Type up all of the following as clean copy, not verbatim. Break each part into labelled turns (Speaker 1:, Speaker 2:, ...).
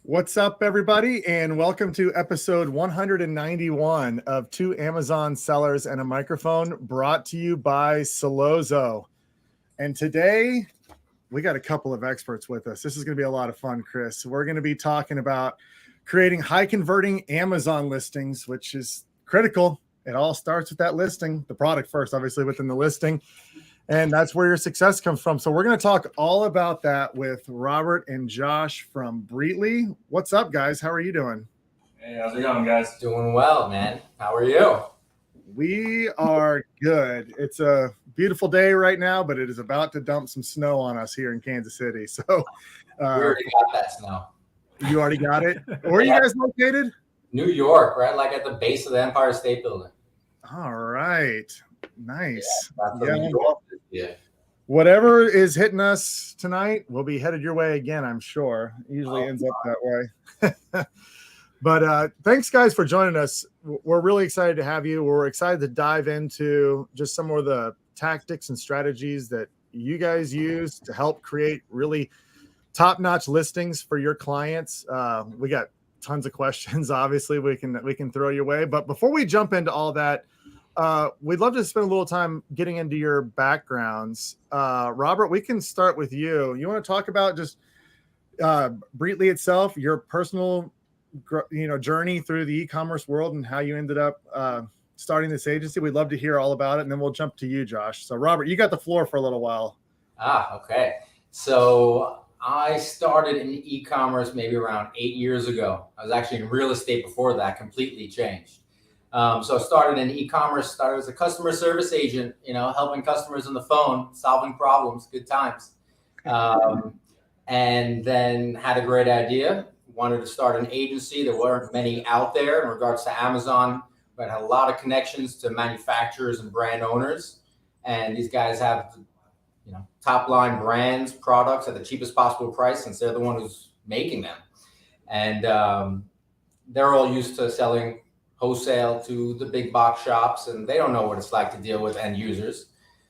Speaker 1: What's up, everybody, and welcome to episode 191 of Two Amazon Sellers and a Microphone, brought to you by Solozo. And today, we got a couple of experts with us. This is going to be a lot of fun, Chris. We're going to be talking about creating high-converting Amazon listings, which is critical. It all starts with that listing, the product first, obviously, within the listing. And that's where your success comes from. So we're going to talk all about that with Robert and Josh from Breetly. What's up, guys? How are you doing?
Speaker 2: Hey, how's it going, guys?
Speaker 3: Doing well, man. How are you?
Speaker 1: We are good. It's a beautiful day right now, but it is about to dump some snow on us here in Kansas City. So
Speaker 3: We already got that snow.
Speaker 1: You already got it? Where are you guys located?
Speaker 3: New York, right? Like at the base of the Empire State Building.
Speaker 1: All right. Nice.
Speaker 3: Yeah.
Speaker 1: Whatever is hitting us tonight will be headed your way again, I'm sure. It usually ends up that way. But thanks, guys, for joining us. We're really excited to have you. We're excited to dive into just some more of the tactics and strategies that you guys use to help create really top-notch listings for your clients. We got tons of questions, obviously, we can throw your way. But before we jump into all that, we'd love to spend a little time getting into your backgrounds. Robert, we can start with you. You want to talk about just Breetly itself, your personal journey through the e-commerce world and how you ended up starting this agency? We'd love to hear all about it, and then we'll jump to you, Josh. So Robert, you got the floor for a little while.
Speaker 3: Okay. So I started in e-commerce maybe around 8 years ago. I was actually in real estate before that, completely changed. So I started in e-commerce, started as a customer service agent, helping customers on the phone, solving problems, good times. And then had a great idea, wanted to start an agency. There weren't many out there in regards to Amazon, but had a lot of connections to manufacturers and brand owners. And these guys have, top line brands, products at the cheapest possible price, since they're the one who's making them. And they're all used to selling wholesale to the big box shops, and they don't know what it's like to deal with end users.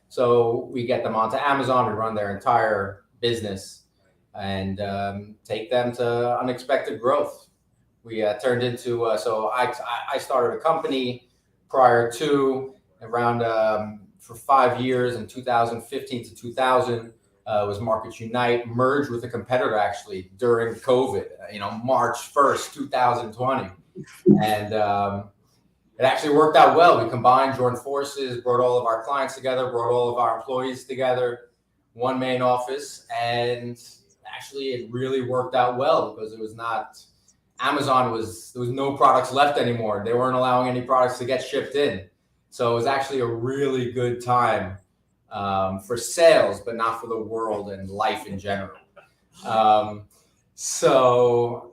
Speaker 3: So we get them onto Amazon, we run their entire business and take them to unexpected growth. We turned into, so I started a company prior to around for 5 years in 2015 to 2000. Was Markets Unite, merged with a competitor actually during COVID, March 1st, 2020. And it actually worked out well. We combined, joined forces, brought all of our clients together, brought all of our employees together, one main office. And actually it really worked out well because it was not, there was no products left anymore. They weren't allowing any products to get shipped in. So it was actually a really good time for sales, but not for the world and life in general. So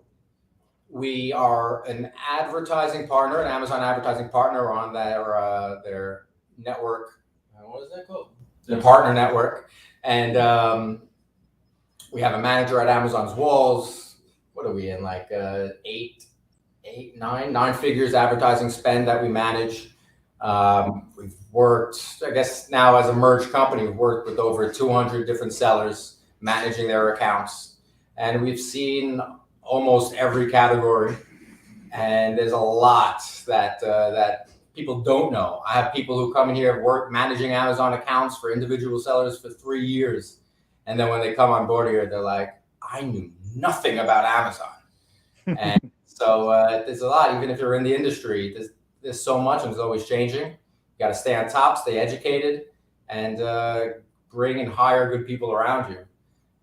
Speaker 3: we are an advertising partner, an Amazon advertising partner on their network. What is that called? The partner network. And we have a manager at Amazon's walls. What are we in, like nine figures advertising spend that we manage. We've worked, I guess now as a merged company, we've worked with over 200 different sellers managing their accounts. And we've seen almost every category. And there's a lot that people don't know. I have people who come in here, work managing Amazon accounts for individual sellers for 3 years. And then when they come on board here, they're like, I knew nothing about Amazon. And so there's a lot, even if you're in the industry, there's so much and it's always changing. You got to stay on top, stay educated, and bring and hire good people around you.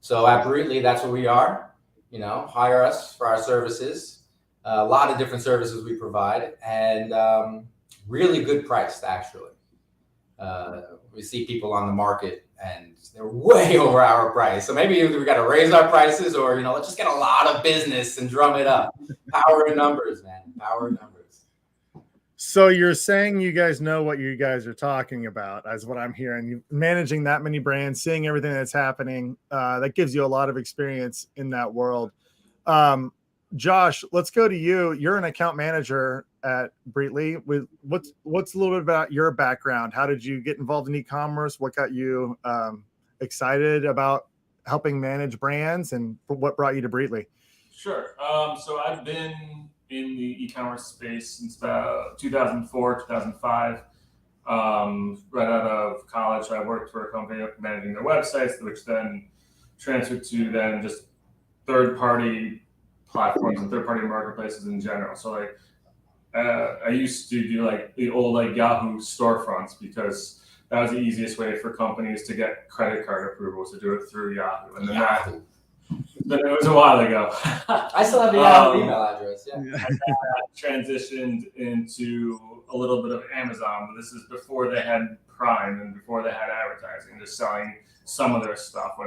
Speaker 3: So at Breetly, that's what we are. Hire us for our services. A lot of different services we provide, and really good priced, actually. We see people on the market and they're way over our price. So maybe we got to raise our prices, or, let's just get a lot of business and drum it up. Power in numbers, man. Power in numbers.
Speaker 1: So you're saying you guys know what you guys are talking about, as what I'm hearing. You managing that many brands, seeing everything that's happening, that gives you a lot of experience in that world. Josh, let's go to you. You're an account manager at Breetly. What's a little bit about your background? How did you get involved in e-commerce? What got you excited about helping manage brands, and what brought you to Breetly?
Speaker 2: Sure. So I've been in the e-commerce space since about 2004, 2005. Right out of college, I worked for a company managing their websites, which then transferred to then just third-party platforms and third-party marketplaces in general. So like I used to do like the old like Yahoo storefronts because that was the easiest way for companies to get credit card approvals to do it through Yahoo. And then but it was a while ago.
Speaker 3: I still have the Yahoo email address. Yeah.
Speaker 2: And that transitioned into a little bit of Amazon. This is before they had Prime and before they had advertising, just selling some of their stuff.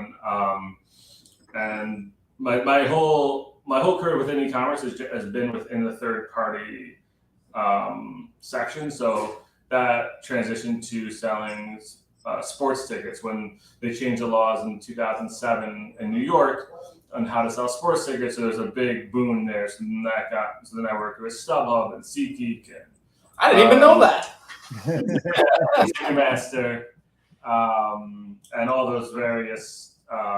Speaker 2: And my whole career within e-commerce has been within the third party section. So that transitioned to selling sports tickets when they changed the laws in 2007 in New York on how to sell sports tickets. So there's a big boom there. So then I worked with StubHub and SeatGeek. And
Speaker 3: I didn't even know that.
Speaker 2: Ticketmaster, and all those various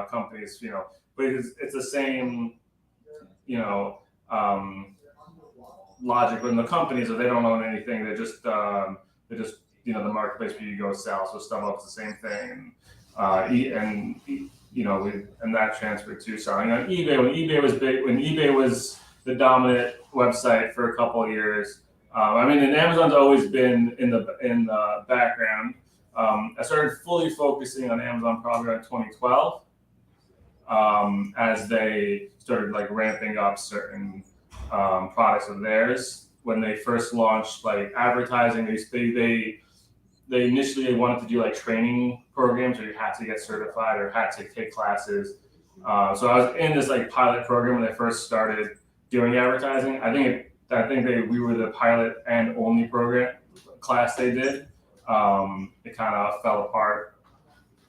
Speaker 2: companies, but it's the same, logic when the companies, if they don't own anything, they just the marketplace where you go sell. So StubHub's the same thing, and that transferred to selling on eBay. When eBay was big, when eBay was the dominant website for a couple of years. And Amazon's always been in the background. I started fully focusing on Amazon probably around 2012, as they started like ramping up certain products of theirs. When they first launched like advertising, they initially wanted to do like training programs where you had to get certified or had to take classes. So I was in this like pilot program when they first started doing advertising. I think we were the pilot and only program class they did. It kind of fell apart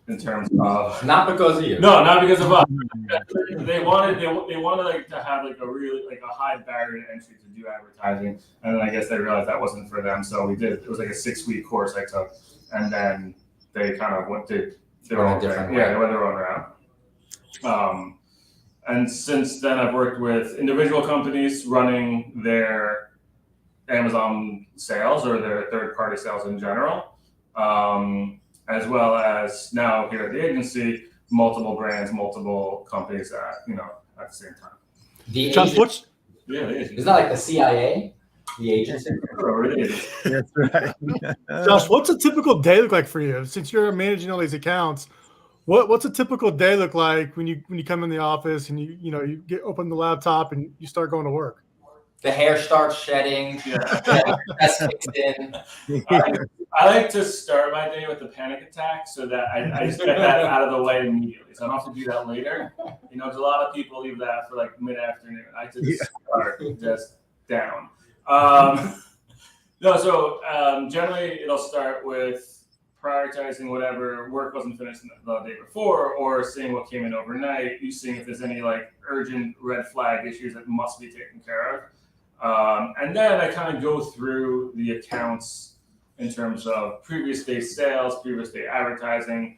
Speaker 2: in terms of
Speaker 3: not because of you.
Speaker 2: No, not because of us. They wanted like to have like a really like a high barrier to entry to do advertising, and then I guess they realized that wasn't for them. So we did. It was like a 6-week course I took, and then they kind of went to their own thing. Yeah, they went their own route. And since then, I've worked with individual companies running their Amazon sales or their third-party sales in general, as well as now here at the agency, multiple brands, multiple companies at the same time.
Speaker 3: The agency. Isn't that like the CIA? The agency?
Speaker 1: That's right.
Speaker 4: Josh, what's a typical day look like for you? Since you're managing all these accounts, what's a typical day look like when you come in the office and you open the laptop and you start going to work?
Speaker 3: The hair starts shedding. That's kicks in.
Speaker 2: I like to start my day with a panic attack so that I just get that out of the way immediately. So I don't have to do that later. There's a lot of people leave that for like mid-afternoon. I just start just down. Generally it'll start with prioritizing whatever work wasn't finished the day before, or seeing what came in overnight. You seeing if there's any like urgent red flag issues that must be taken care of. And then I kind of go through the accounts in terms of previous day sales, previous day advertising,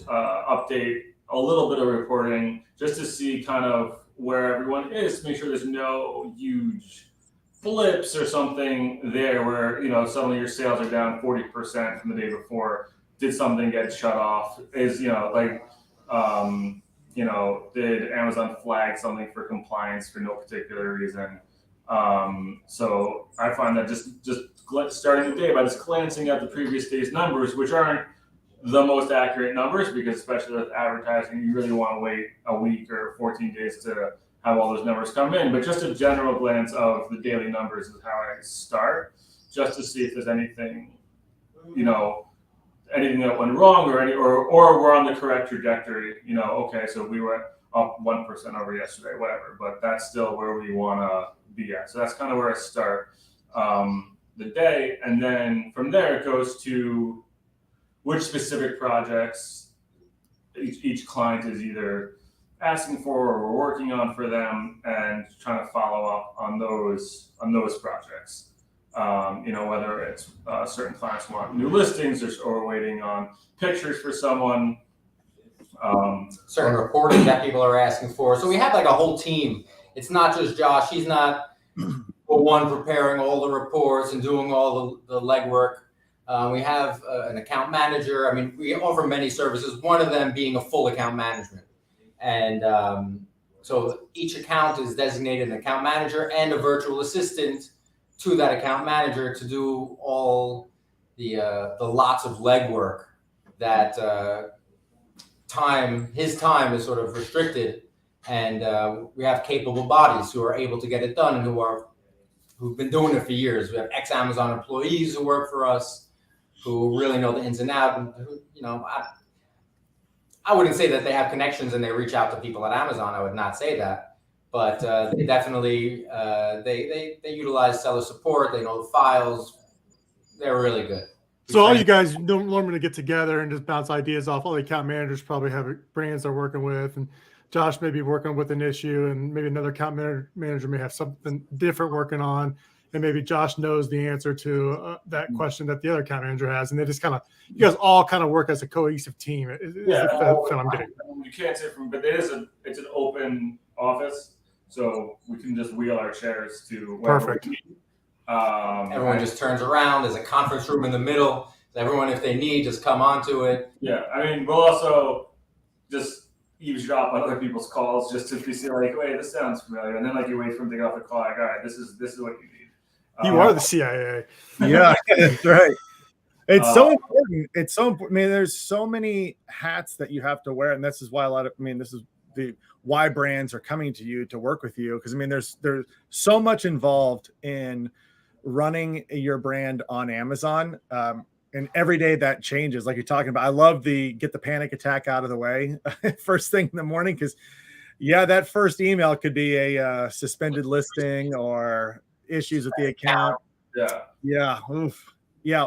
Speaker 2: update a little bit of reporting just to see kind of where everyone is, to make sure there's no huge flips or something there where suddenly your sales are down 40% from the day before. Did something get shut off? Did Amazon flag something for compliance for no particular reason? So I find that just starting the day by just glancing at the previous day's numbers, which aren't the most accurate numbers, because especially with advertising, you really want to wait a week or 14 days to have all those numbers come in. But just a general glance of the daily numbers is how I start, just to see if there's anything, anything that went wrong or we're on the correct trajectory. Okay, so we were up 1% over yesterday, whatever, but that's still where we want to be at. So that's kind of where I start the day, and then from there it goes to which specific projects each client is either asking for or we're working on for them, and trying to follow up on those projects. Whether it's certain clients want new listings or waiting on pictures for someone.
Speaker 3: Certain reporting that people are asking for. So we have like a whole team it's not just Josh. He's not the one preparing all the reports and doing all the legwork. We have an account manager. I mean, we offer many services, one of them being a full account management. And so each account is designated an account manager and a virtual assistant to that account manager to do all the lots of legwork that his time is sort of restricted. And we have capable bodies who are able to get it done and who've been doing it for years. We have ex-Amazon employees who work for us, who really know the ins and outs. And who, I wouldn't say that they have connections and they reach out to people at Amazon. I would not say that, but they definitely they utilize seller support. They know the files. They're really good.
Speaker 4: So all you guys don't normally get together and just bounce ideas off. All the account managers probably have brands they're working with, and Josh may be working with an issue, and maybe another account manager may have something different working on, and maybe Josh knows the answer to that question that the other account manager has, and they just you guys all kind of work as a cohesive team.
Speaker 2: Yeah,
Speaker 4: I'm getting.
Speaker 2: You can't say but it's an open office, so we can just wheel our chairs to
Speaker 4: Perfect.
Speaker 3: Everyone just turns around. There's a conference room in the middle. Everyone, if they need, just come onto it.
Speaker 2: Yeah, I mean, we'll also just eavesdrop on other people's calls just to see like, wait, this sounds familiar, and then like you wait for them to get off the call. Like, all right, this is what you need.
Speaker 4: You are the CIA.
Speaker 1: Yeah, that's right. It's so important. It's so important. I mean, there's so many hats that you have to wear, and this is why this is why brands are coming to you to work with you, because I mean, there's so much involved in running your brand on Amazon. And every day that changes, like you're talking about. I love get the panic attack out of the way first thing in the morning, because that first email could be a suspended listing or issues with the account. Oof.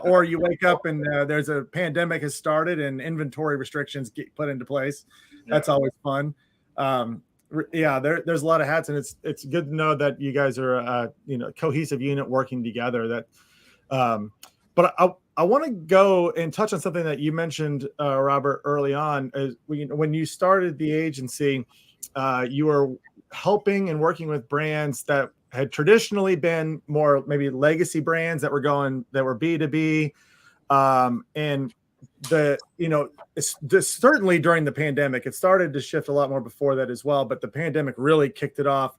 Speaker 1: Or you wake up and there's a pandemic has started and inventory restrictions get put into place. That's always fun. There's a lot of hats, and it's good to know that you guys are a cohesive unit working together. But I want to go and touch on something that you mentioned, Robert, early on. When you started the agency, you were helping and working with brands that had traditionally been more maybe legacy brands that were B2B, and certainly during the pandemic, it started to shift a lot more before that as well. But the pandemic really kicked it off,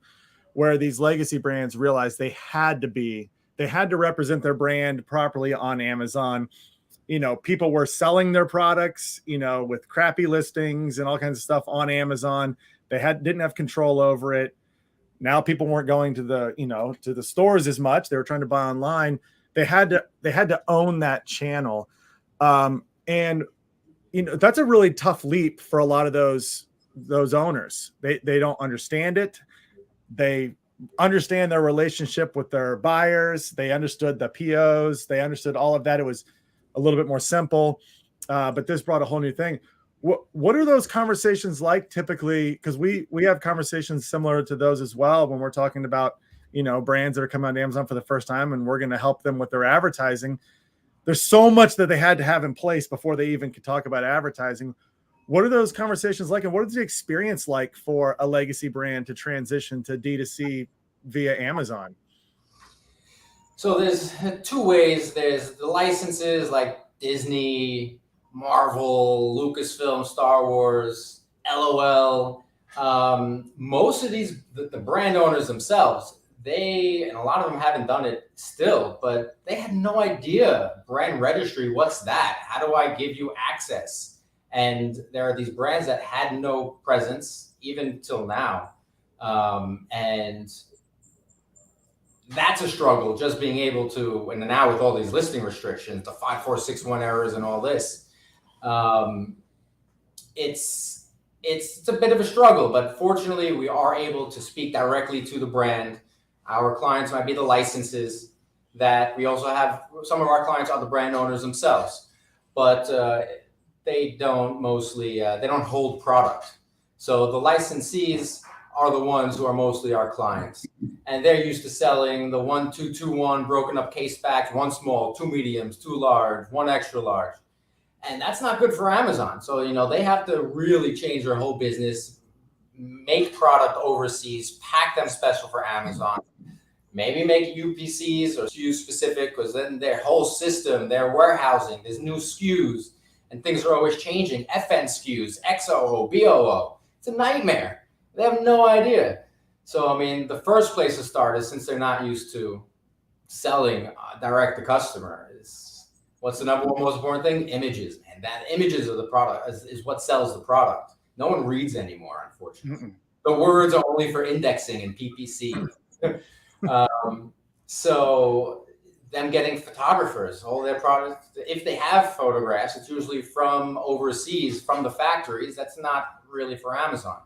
Speaker 1: where these legacy brands realized they had to represent their brand properly on Amazon. People were selling their products, with crappy listings and all kinds of stuff on Amazon. They didn't have control over it. Now people weren't going to the stores as much. They were trying to buy online. They had to own that channel. And that's a really tough leap for a lot of those owners. They don't understand it. They understand their relationship with their buyers. They understood the POs. They understood all of that. It was a little bit more simple, but this brought a whole new thing. What are those conversations like typically? Because we have conversations similar to those as well when we're talking about brands that are coming on Amazon for the first time, and we're going to help them with their advertising. There's so much that they had to have in place before they even could talk about advertising. What are those conversations like, and what is the experience like for a legacy brand to transition to D2C via Amazon?
Speaker 3: So there's two ways. There's the licenses like Disney, Marvel, Lucasfilm, Star Wars, LOL. Most of these, the brand owners themselves, and a lot of them haven't done it still, but they had no idea. Brand registry, what's that? How do I give you access? And there are these brands that had no presence even till now. And that's a struggle, just being able to, and now with all these listing restrictions, the 5461 errors and all this, it's a bit of a struggle, but fortunately we are able to speak directly to the brand. Our clients might be the licenses that we also have. Some of our clients are the brand owners themselves, but they don't hold product. So the licensees are the ones who are mostly our clients. And they're used to selling the 1, 2, 2, 1 broken up case packs, 1 small, 2 mediums, 2 large, 1 extra large. And that's not good for Amazon. So, they have to really change their whole business, make product overseas, pack them special for Amazon, maybe make UPCs or SKU specific, because then their whole system, their warehousing, there's new SKUs and things are always changing. FN SKUs, XOO, BOO. It's a nightmare. They have no idea. So, I mean, the first place to start is, since they're not used to selling direct to customer, is what's the number one most important thing? Images. And that images of the product is what sells the product. No one reads anymore, unfortunately. The words are only for indexing and PPC. So them getting photographers, all their products, if they have photographs, it's usually from overseas, from the factories. That's not really for Amazon.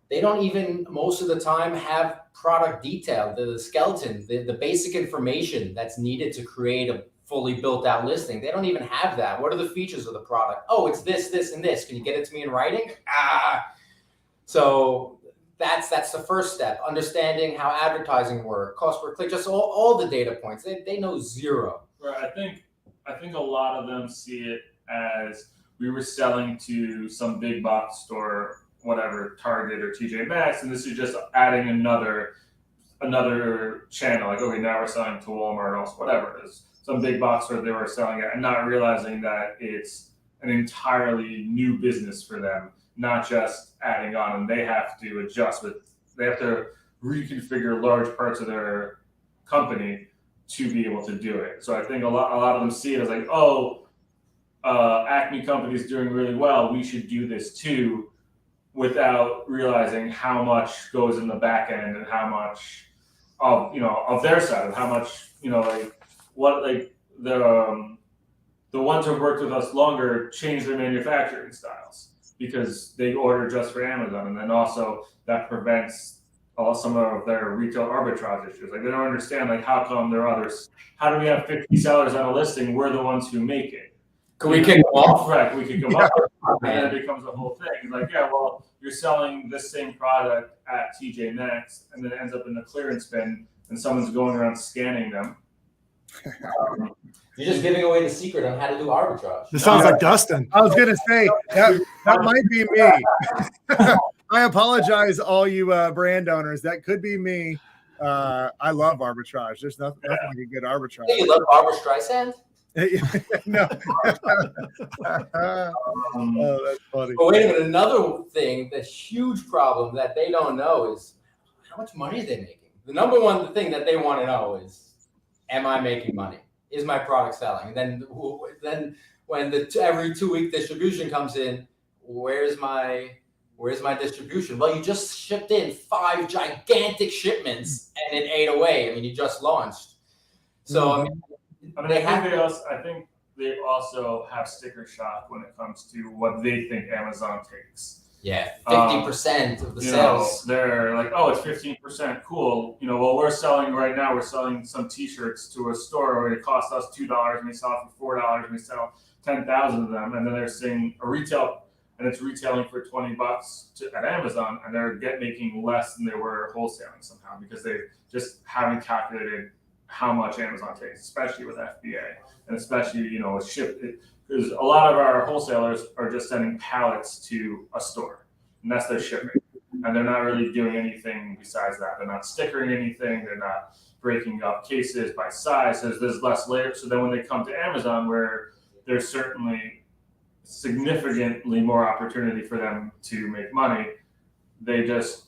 Speaker 3: They don't even, most of the time, have product detail, the skeleton, the basic information that's needed to create a fully built out listing. They don't even have that. What are the features of the product? Oh, it's this, this, and this. Can you get it to me in writing? So that's the first step. Understanding how advertising works, cost per click, just all the data points. They know zero.
Speaker 2: Right. I think a lot of them see it as, we were selling to some big box store, whatever, Target or TJ Maxx, and this is just adding another channel. Like, okay, now we're selling to Walmart, or whatever it is, some big box store they were selling it, and not realizing that it's an entirely new business for them, not just adding on, and they have to adjust they have to reconfigure large parts of their company to be able to do it. So I think a lot of them see it as like, oh, Acme company is doing really well, we should do this too, without realizing how much goes in the back end and how much of their side, and how much, the ones who have worked with us longer change their manufacturing styles because they order just for Amazon, and then also that prevents some of their retail arbitrage issues. Like, they don't understand, like, how come there are others? How do we have 50 sellers on a listing? We're the ones who make it.
Speaker 3: Can we kick them off?
Speaker 2: Right, we kick them off. And then it becomes a whole thing. Like, yeah, well, you're selling this same product at TJ Maxx, and then it ends up in the clearance bin, and someone's going around scanning them.
Speaker 3: You're just giving away the secret on how to do arbitrage.
Speaker 4: This sounds like Dustin.
Speaker 1: I was gonna say that might be me. I apologize, all you brand owners. That could be me. I love arbitrage. There's nothing like a good arbitrage.
Speaker 3: You love Barbara Streisand?
Speaker 1: No. Oh, that's funny.
Speaker 3: But wait a minute. Another thing, the huge problem that they don't know is, how much money are they making? The number one thing that they want to know is, am I making money? Is my product selling? And then when the every 2-week distribution comes in, where's my distribution? Well, you just shipped in 5 gigantic shipments and it ate away. I mean, you just launched. So
Speaker 2: I think they also have sticker shock when it comes to what they think Amazon takes.
Speaker 3: Yeah, 50% of the sales.
Speaker 2: They're like, oh, it's 15%, cool. Well, we're selling some T-shirts to a store where it costs us $2, and we sell it for $4, and we sell 10,000 of them, and then they're seeing a retail, and it's retailing for $20 at Amazon, and they're making less than they were wholesaling somehow, because they just haven't calculated how much Amazon takes, especially with FBA, and especially with ship. Because a lot of our wholesalers are just sending pallets to a store, and that's their shipping, and they're not really doing anything besides that. They're not stickering anything. They're not breaking up cases by size. There's less layers. So then when they come to Amazon, where there's certainly significantly more opportunity for them to make money, they're just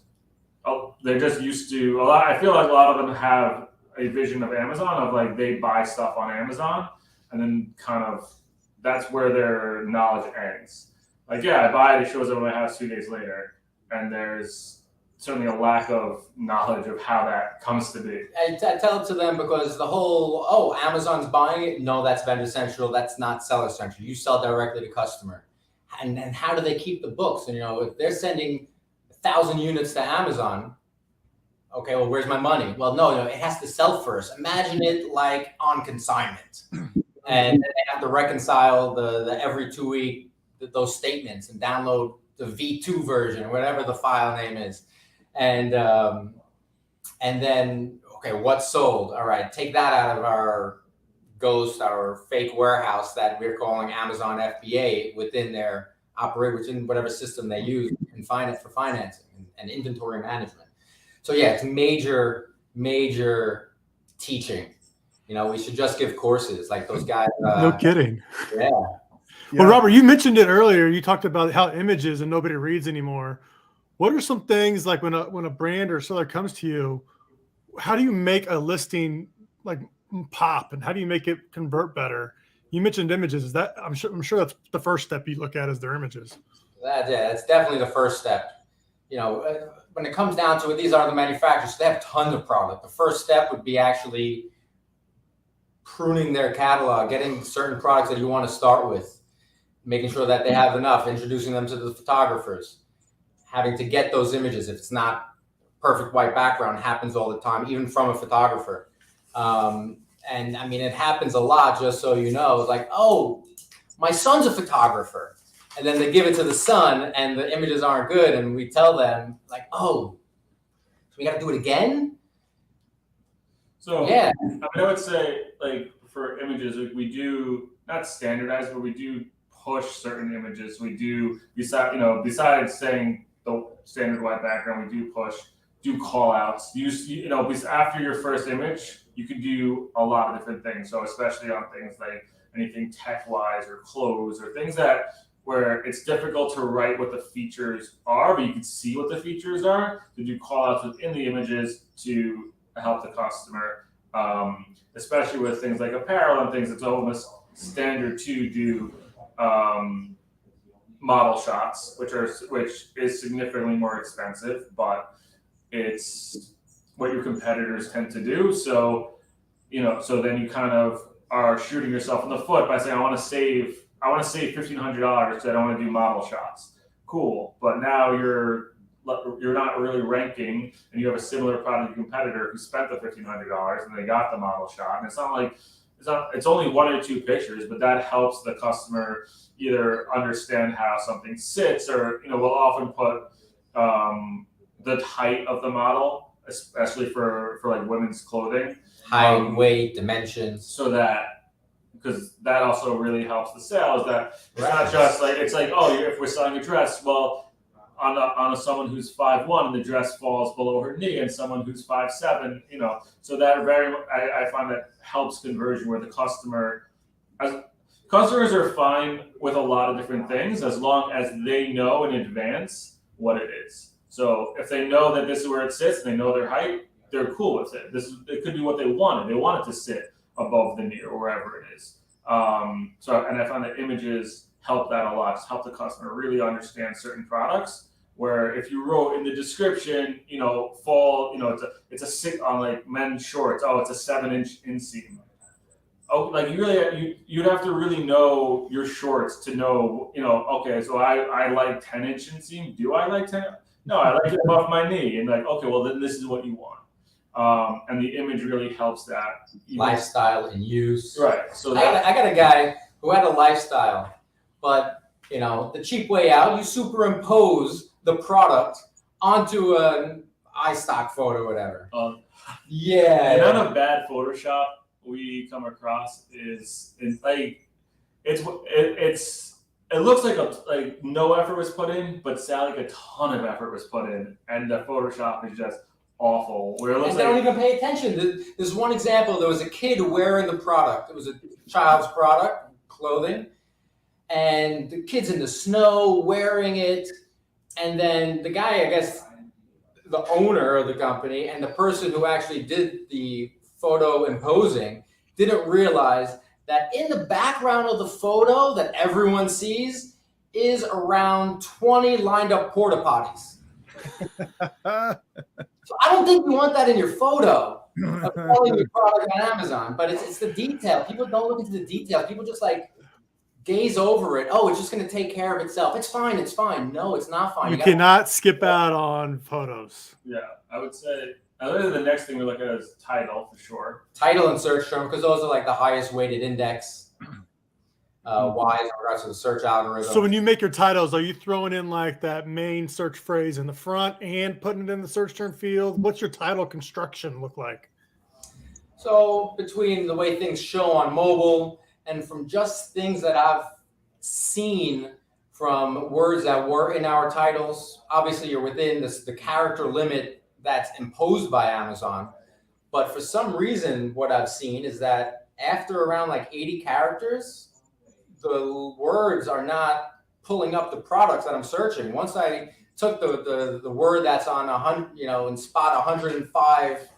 Speaker 2: used to a lot. I feel like a lot of them have a vision of Amazon of like, they buy stuff on Amazon, and then kind of that's where their knowledge ends. Like, yeah, I buy it, it shows up at my house 2 days later, and there's certainly a lack of knowledge of how that comes to be.
Speaker 3: I tell it to them, because the whole, Amazon's buying it. No, that's Vendor Central. That's not Seller Central. You sell directly to customer. And how do they keep the books? And, if they're sending 1,000 units to Amazon, okay, well, where's my money? Well, no, it has to sell first. Imagine it like on consignment. And they have to reconcile the every 2 week, those statements, and download the V2 version, whatever the file name is. And then, okay, what's sold? All right, take that out of our fake warehouse that we're calling Amazon FBA within their within whatever system they use. and finance for financing and inventory management. So yeah, it's major teaching. You know, we should just give courses like those guys.
Speaker 4: No kidding.
Speaker 3: Yeah.
Speaker 4: Well, Robert, you mentioned it earlier. You talked about how images and nobody reads anymore. What are some things like when a brand or seller comes to you, how do you make a listing like pop, and how do you make it convert better? You mentioned images. Is that I'm sure that's the first step you look at is their images.
Speaker 3: That's definitely the first step. You know, when it comes down to it, these are the manufacturers. They have tons of product. The first step would be actually pruning their catalog, getting certain products that you want to start with, making sure that they have enough, introducing them to the photographers, having to get those images. If it's not perfect white background, happens all the time, even from a photographer. And I mean, it happens a lot, just so you know, like, oh, my son's a photographer. And then they give it to the son and the images aren't good. And we tell them like, oh, so we got to do it again.
Speaker 2: So
Speaker 3: yeah,
Speaker 2: I mean, I would say like for images, we do not standardize, but we do push certain images. We do besides saying the standard white background, we do call outs. Because after your first image, you can do a lot of different things. So especially on things like anything tech wise or clothes or things where it's difficult to write what the features are, but you can see what the features are, to do call outs within the images to help the customer, especially with things like apparel and things. It's almost standard to do model shots, which is significantly more expensive, but it's what your competitors tend to do. So then you kind of are shooting yourself in the foot by saying, I want to save $1,500 because I don't want to do model shots. Cool, but now you're not really ranking, and you have a similar product competitor who spent the $1,500 and they got the model shot. And it's only one or two pictures, but that helps the customer either understand how something sits, or we'll often put the height of the model, especially for like women's clothing,
Speaker 3: height, weight, dimensions,
Speaker 2: so that. Because that also really helps the sales. That it's not just like if we're selling a dress, well, on someone who's 5'1" and the dress falls below her knee, and someone who's 5'7", so that I find that helps conversion, where the customers are fine with a lot of different things as long as they know in advance what it is. So if they know that this is where it sits, and they know their height, they're cool with it. It could be what they wanted. They want it to sit above the knee or wherever it is. And I find that images help that a lot. Just help the customer really understand certain products. Where if you wrote in the description, fall, it's a 6 on like men's shorts. Oh, it's a 7-inch inseam. Oh, like you'd have to really know your shorts to know, okay, so I like 10-inch inseam. Do I like 10? No, I like it above my knee. And like, okay, well then this is what you want. And the image really helps that
Speaker 3: lifestyle and use.
Speaker 2: Right. So
Speaker 3: I got a guy who had a lifestyle, but the cheap way out, you superimpose the product onto an iStock photo, or whatever.
Speaker 2: The amount of bad Photoshop we come across is like it looks like no effort was put in, but like a ton of effort was put in, and the Photoshop is just awful. Where it looks
Speaker 3: and they don't even pay attention. There's one example. There was a kid wearing the product. It was a child's product, clothing, and the kid's in the snow wearing it. And then the guy, I guess, the owner of the company and the person who actually did the photo imposing didn't realize that in the background of the photo that everyone sees is around 20 lined up porta potties. So I don't think you want that in your photo of selling your product on Amazon, but it's the detail. People don't look into the details. People just like gaze over it. Oh, it's just going to take care of itself. It's fine. It's fine. No, it's not fine.
Speaker 4: You cannot skip out on photos.
Speaker 2: Yeah, I would say. The next thing we look at is title for sure.
Speaker 3: Title and search term, because those are like the highest weighted index wise in regards to the search algorithm.
Speaker 4: So when you make your titles, are you throwing in like that main search phrase in the front and putting it in the search term field? What's your title construction look like?
Speaker 3: So between the way things show on mobile and from just things that I've seen from words that were in our titles. Obviously, you're within the character limit that's imposed by Amazon. But for some reason, what I've seen is that after around like 80 characters, the words are not pulling up the products that I'm searching. Once I took the word that's on 100, in spot 105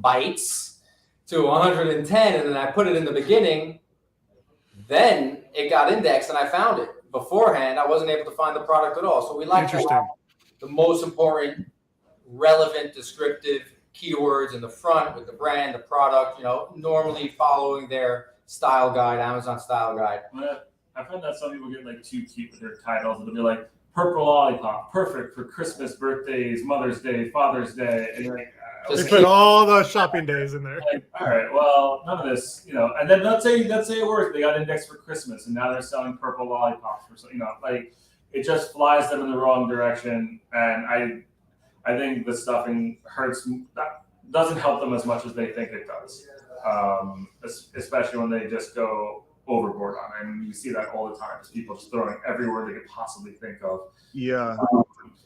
Speaker 3: bytes to 110, and then I put it in the beginning, then it got indexed and I found it. Beforehand, I wasn't able to find the product at all. So we like to have the most important, relevant, descriptive keywords in the front with the brand, the product, normally following their style guide, Amazon style guide.
Speaker 2: I find that some people get like too cute with their titles. It'll be like purple lollipop, perfect for Christmas, birthdays, Mother's Day, Father's Day, and you're like,
Speaker 4: they put all those shopping days in there.
Speaker 2: Like, all right, well, none of this, And then let's say it works. They got indexed for Christmas, and now they're selling purple lollipops for like it just flies them in the wrong direction. And I think the stuffing doesn't help them as much as they think it does, especially when they just go overboard on it. And you see that all the time. It's people just throwing every word they could possibly think of.
Speaker 1: Yeah.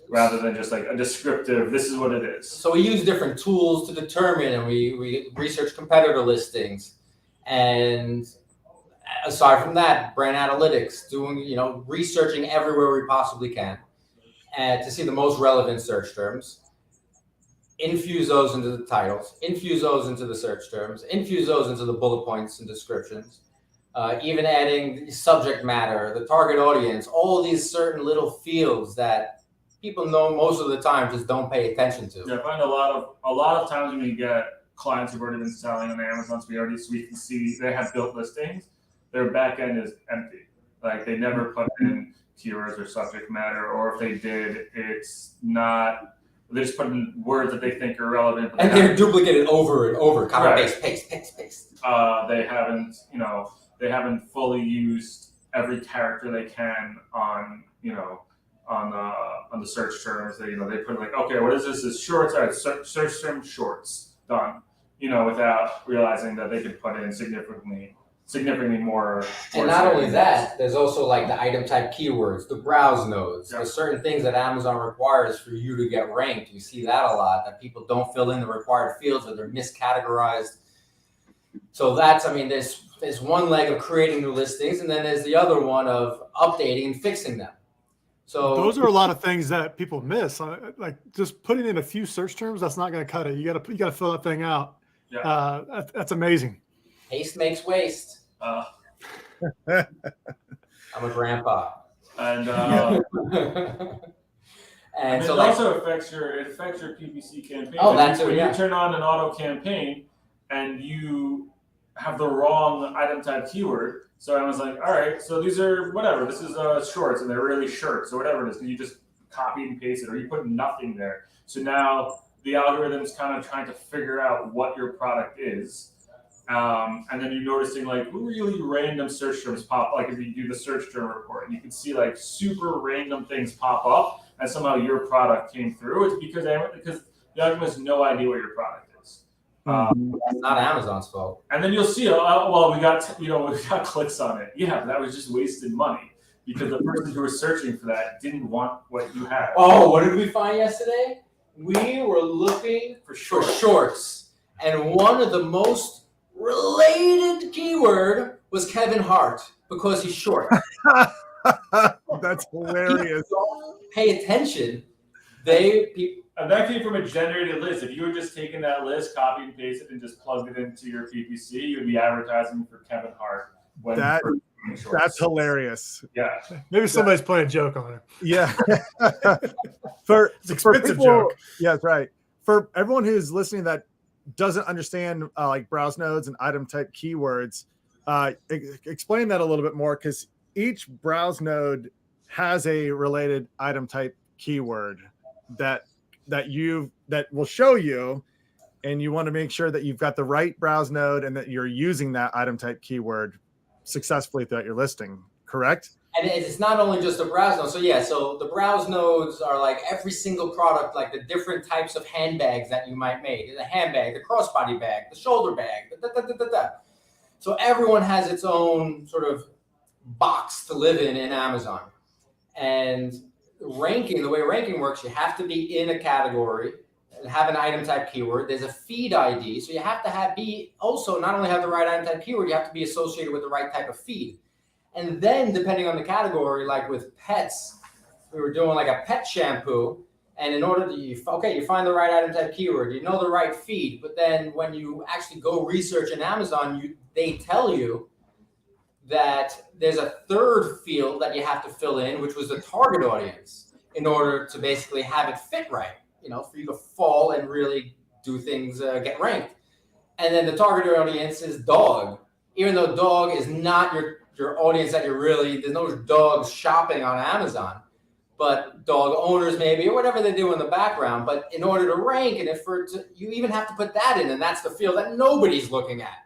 Speaker 2: Rather than just like a descriptive, this is what it is.
Speaker 3: So we use different tools to determine, and we research competitor listings. And aside from that, brand analytics, doing, researching everywhere we possibly can, and to see the most relevant search terms, infuse those into the titles, infuse those into the search terms, infuse those into the bullet points and descriptions, even adding subject matter, the target audience, all these certain little fields that people know most of the time just don't pay attention to.
Speaker 2: Yeah, I find a lot of times when we get clients who've already been selling on Amazon, so we can see they have built listings, their back end is empty. Like they never put in keywords or subject matter, or if they did, it's not. They just put in words that they think are relevant,
Speaker 3: and they're duplicated over and over, copy, paste.
Speaker 2: They haven't fully used every character they can on the search terms. They put like, okay, what is this? It's shorts. All right, search term shorts, done. Without realizing that they could put in significantly more.
Speaker 3: And not only that, there's also like the item type keywords, the browse nodes. There's certain things that Amazon requires for you to get ranked. You see that a lot, that people don't fill in the required fields, or they're miscategorized. So there's one leg of creating new listings, and then there's the other one of updating and fixing them. So
Speaker 4: those are a lot of things that people miss. Like just putting in a few search terms, that's not going to cut it. You got to fill that thing out. Yeah. That's amazing.
Speaker 3: Haste makes waste. I'm a grandpa.
Speaker 2: And
Speaker 3: and
Speaker 2: so
Speaker 3: it
Speaker 2: also affects your PPC campaign.
Speaker 3: Oh, that's
Speaker 2: when you turn on an auto campaign and you have the wrong item type keyword. So I was like, all right, so these are whatever. This is shorts, and they're really shirts or whatever it is. And you just copy and paste it, or you put nothing there. So now the algorithm's kind of trying to figure out what your product is. And then you're noticing like really random search terms pop. Like if you do the search term report, and you can see like super random things pop up, and somehow your product came through. It's because the algorithm has no idea what your product is.
Speaker 3: It's not Amazon's fault.
Speaker 2: And then you'll see, well, we got clicks on it. Yeah, but that was just wasted money because the person who was searching for that didn't want what you had.
Speaker 3: Oh, what did we find yesterday? We were looking for shorts, and one of the most related keyword was Kevin Hart because he's short.
Speaker 1: That's hilarious.
Speaker 3: Don't pay attention.
Speaker 2: And that came from a generated list. If you were just taking that list, copy and paste it, and just plugged it into your PPC, you would be advertising for Kevin Hart.
Speaker 1: That's hilarious.
Speaker 2: Yeah.
Speaker 4: Maybe somebody's playing a joke on it.
Speaker 1: Yeah.
Speaker 4: It's an expensive joke.
Speaker 1: Yeah, that's right. For everyone who's listening that doesn't understand like browse nodes and item type keywords, explain that a little bit more, because each browse node has a related item type keyword that will show you, and you want to make sure that you've got the right browse node and that you're using that item type keyword successfully throughout your listing, correct?
Speaker 3: And it's not only just the browse node. So the browse nodes are like every single product, like the different types of handbags that you might make. The handbag, the crossbody bag, the shoulder bag, So everyone has its own sort of box to live in Amazon. And ranking, the way ranking works, you have to be in a category and have an item type keyword. There's a feed ID. So you have to be also not only have the right item type keyword, you have to be associated with the right type of feed. And then depending on the category, like with pets, we were doing like a pet shampoo. And in order to, you find the right item type keyword, you know the right feed. But then when you actually go research in Amazon, they tell you that there's a third field that you have to fill in, which was the target audience, in order to basically have it fit right, for you to fall and really do things, get ranked. And then the target audience is dog, even though dog is not your audience that there's no dogs shopping on Amazon, but dog owners maybe, or whatever they do in the background. But in order to rank, and you even have to put that in, and that's the field that nobody's looking at.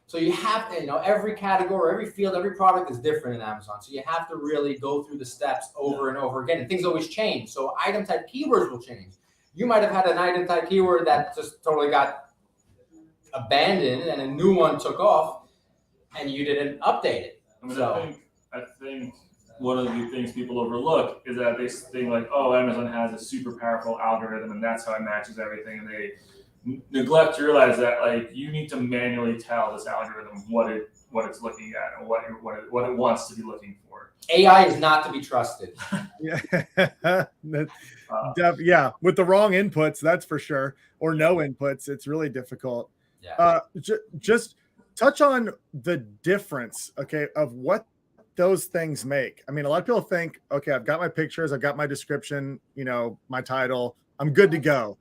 Speaker 3: So you have to, every category, every field, every product is different in Amazon. So you have to really go through the steps over and over again. And things always change. So item type keywords will change. You might have had an item type keyword that just totally got abandoned and a new one took off and you didn't update it.
Speaker 2: I think one of the things people overlook is that they think like, oh, Amazon has a super powerful algorithm and that's how it matches everything. And they neglect to realize that like you need to manually tell this algorithm what it's looking at and what it wants to be looking for.
Speaker 3: AI is not to be trusted.
Speaker 1: Yeah, with the wrong inputs, that's for sure, or no inputs, it's really difficult.
Speaker 3: Yeah.
Speaker 1: Just touch on the difference, okay, of what those things make. I mean, a lot of people think, okay, I've got my pictures, I've got my description, my title, I'm good to go.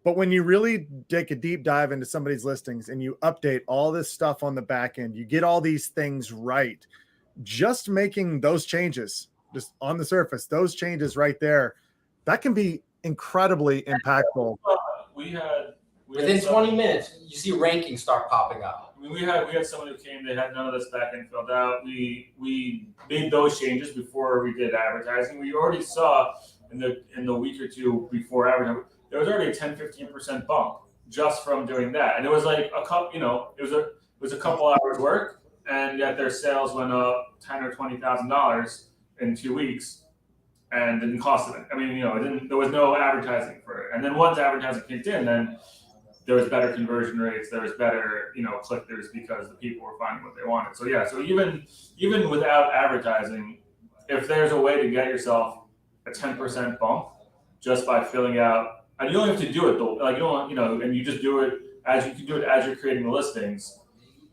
Speaker 1: But when you really take a deep dive into somebody's listings and you update all this stuff on the back end, you get all these things right. Just making those changes, just on the surface, those changes right there, that can be incredibly impactful.
Speaker 3: Within 20 minutes, you see rankings start popping up.
Speaker 2: I mean, we had someone who came, they had none of this back end filled out. We made those changes before we did advertising. We already saw in the week or two before advertising, there was already a 10-15% bump just from doing that. And it was like it was a couple hours work, and yet their sales went up $10,000 or $20,000 in 2 weeks and didn't cost them. I mean, there was no advertising for it. And then once advertising kicked in, then there was better conversion rates, there was better, click-throughs because the people were finding what they wanted. So yeah, so even without advertising, if there's a way to get yourself a 10% bump just by filling out, and you don't have to do it though, like you don't, and you just do it as you're creating the listings.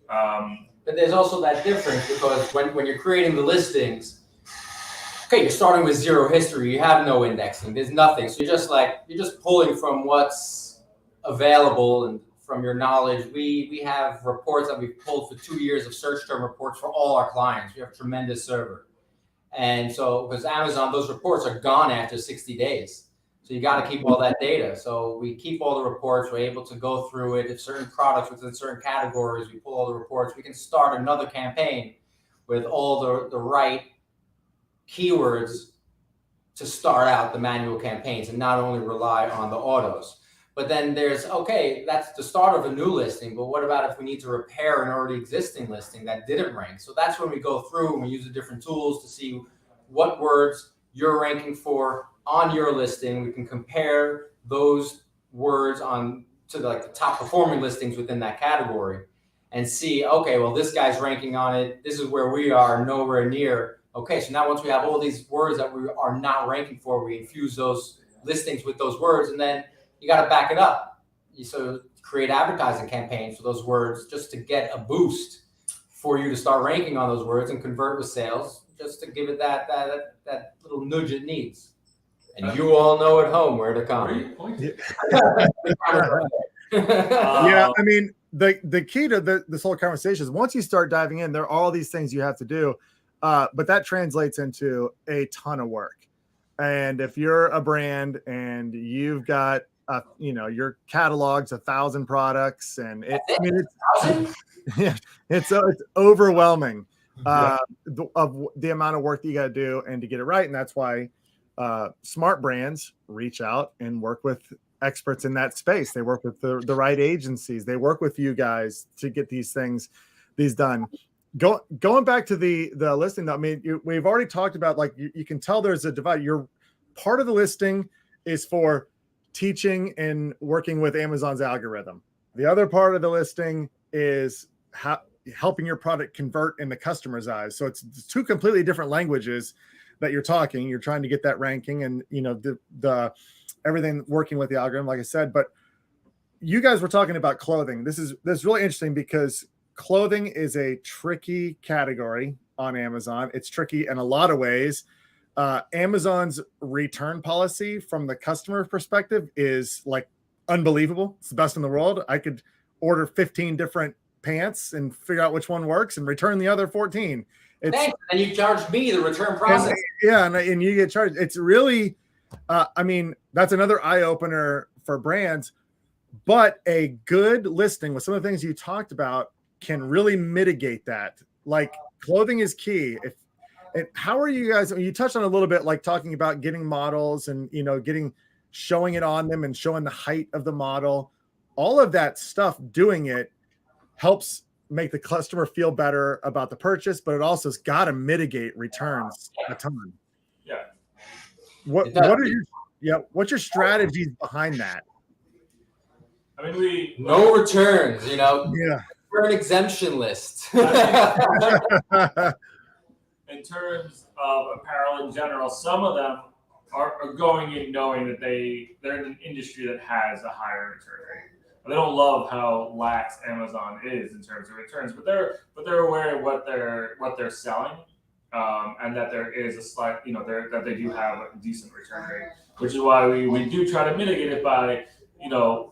Speaker 3: But there's also that difference because when you're creating the listings, okay, you're starting with zero history, you have no indexing, there's nothing. So you're just pulling from what's available and from your knowledge. We have reports that we've pulled for 2 years of search term reports for all our clients. We have a tremendous server. And so, because Amazon, those reports are gone after 60 days. So you got to keep all that data. So we keep all the reports. We're able to go through it. If certain products within certain categories, we pull all the reports. We can start another campaign with all the right keywords to start out the manual campaigns and not only rely on the autos. But then that's the start of a new listing. But what about if we need to repair an already existing listing that didn't rank? So that's when we go through and we use the different tools to see what words you're ranking for on your listing. We can compare those words to the top performing listings within that category and see, okay, well, this guy's ranking on it. This is where we are, nowhere near. Okay, so now once we have all these words that we are not ranking for, we infuse those listings with those words, and then you got to back it up. So create advertising campaigns for those words just to get a boost for you to start ranking on those words and convert with sales, just to give it that little nudge it needs. And you all know at home where to come.
Speaker 1: Yeah, I mean, the key to this whole conversation is once you start diving in, there are all these things you have to do, but that translates into a ton of work. And if you're a brand and you've got your catalog's 1,000 products, and it's overwhelming of the amount of work that you got to do and to get it right. And that's why smart brands reach out and work with experts in that space. They work with the right agencies. They work with you guys to get these done. Going back to the listing, I mean, we've already talked about, like, you can tell there's a divide. Your part of the listing is for teaching and working with Amazon's algorithm. The other part of the listing is helping your product convert in the customer's eyes. So it's two completely different languages that you're talking. You're trying to get that ranking and, you know, the everything working with the algorithm, like I said. But you guys were talking about clothing. This is really interesting because clothing is a tricky category on Amazon. It's tricky in a lot of ways. Amazon's return policy from the customer perspective is like unbelievable. It's the best in the world. I could order 15 different pants and figure out which one works and return the other 14.
Speaker 3: Thanks. And you charge me the return process.
Speaker 1: And you get charged. It's really, I mean, that's another eye opener for brands. But a good listing with some of the things you talked about can really mitigate that. Like, clothing is key. How are you guys? You touched on a little bit, like talking about getting models and, you know, showing it on them and showing the height of the model. All of that stuff, doing it helps make the customer feel better about the purchase, but it also has got to mitigate returns a ton.
Speaker 2: Yeah.
Speaker 1: What's your strategies behind that?
Speaker 2: I mean,
Speaker 3: no returns, you know.
Speaker 1: Yeah.
Speaker 3: We're an exemption list.
Speaker 2: In terms of apparel in general, some of them are going in knowing that they're in an industry that has a higher return rate. They don't love how lax Amazon is in terms of returns, but they're aware of what they're selling, and that there is a slight, you know, that they do have a decent return rate, which is why we do try to mitigate it by, you know,